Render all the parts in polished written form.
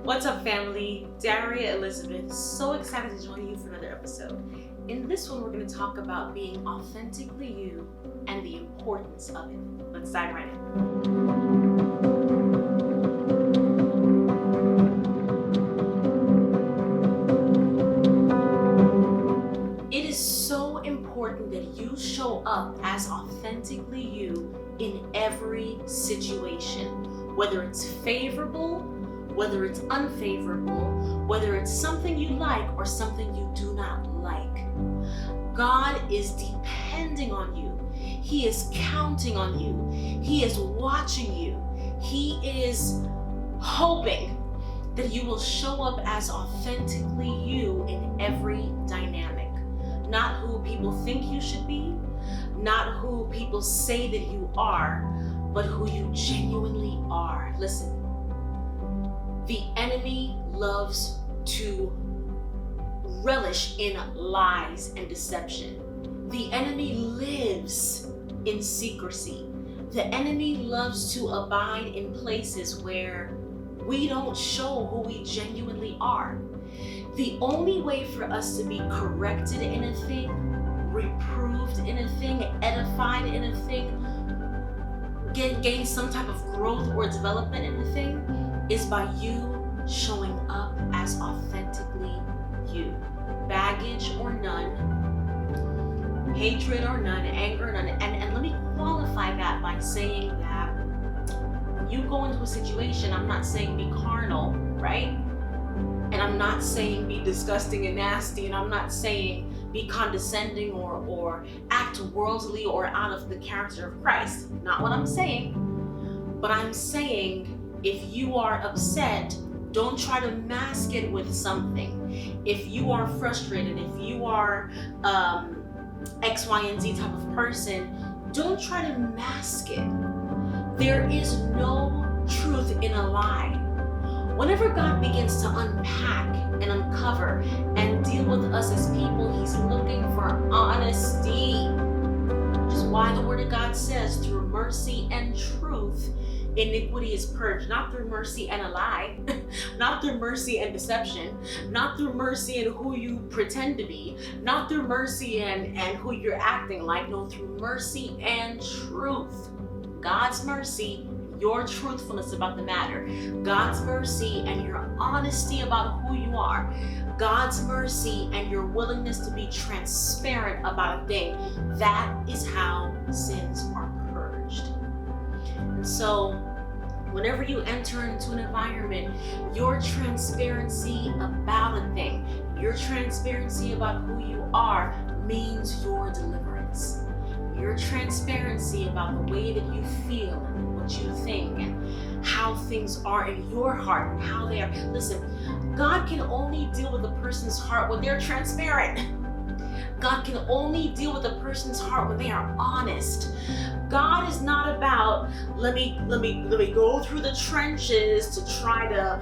What's up, family? Daria Elizabeth, so excited to join you for another episode. In this one, we're going to talk about being authentically you and the importance of it. Let's dive right in. It is so important that you show up as authentically you in every situation, whether it's favorable, whether it's unfavorable, whether it's something you like or something you do not like. God is depending on you. He is counting on you. He is watching you. He is hoping that you will show up as authentically you in every dynamic. Not who people think you should be, not who people say that you are, but who you genuinely are. Listen, the enemy loves to relish in lies and deception. The enemy lives in secrecy. The enemy loves to abide in places where we don't show who we genuinely are. The only way for us to be corrected in a thing, reproved in a thing, edified in a thing, gain some type of growth or development in a thing is by you showing up as authentically you. Baggage or none, hatred or none, anger or none. And let me qualify that by saying that when you go into a situation, I'm not saying be carnal, right? And I'm not saying be disgusting and nasty, and I'm not saying be condescending or act worldly or out of the character of Christ. Not what I'm saying. But I'm saying if you are upset, don't try to mask it with something. If you are frustrated, if you are X, Y, and Z type of person, don't try to mask it. There is no truth in a lie. Whenever God begins to unpack and uncover and deal with us as people, He's looking for honesty. Which is why the Word of God says, through mercy and truth, iniquity is purged. Not through mercy and a lie, not through mercy and deception, not through mercy and who you pretend to be, not through mercy and who you're acting like. No, through mercy and truth. God's mercy, your truthfulness about the matter, God's mercy and your honesty about who you are, God's mercy and your willingness to be transparent about a thing. That is how sins are purged. And so whenever you enter into an environment, your transparency about a thing, your transparency about who you are means your deliverance. Your transparency about the way that you feel and what you think and how things are in your heart and how they are. Listen, God can only deal with a person's heart when they're transparent. God can only deal with a person's heart when they are honest. God is not about let me go through the trenches to try to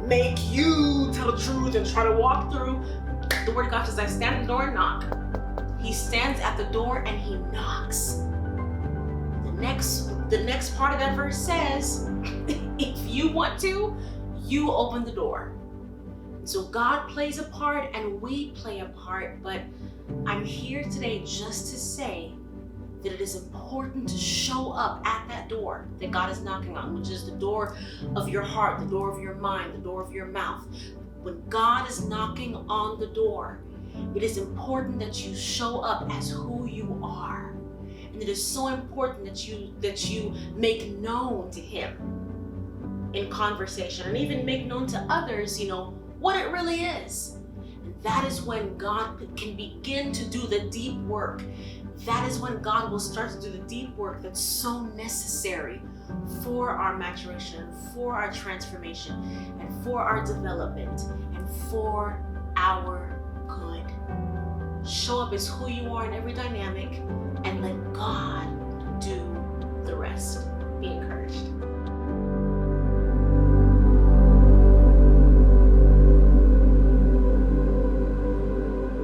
make you tell the truth and try to walk through. The Word of God says, I stand at the door and knock. He stands at the door and He knocks. The next part of that verse says, if you want to, you open the door. So God plays a part and we play a part, but I'm here today just to say that it is important to show up at that door that God is knocking on, which is the door of your heart, the door of your mind, the door of your mouth. When God is knocking on the door, it is important that you show up as who you are. And it is so important that you make known to Him in conversation and even make known to others, what it really is. And that is when God can begin to do the deep work. That is when God will start to do the deep work that's so necessary for our maturation, for our transformation, and for our development, and for our good. Show up as who you are in every dynamic and let God do the rest. Be encouraged.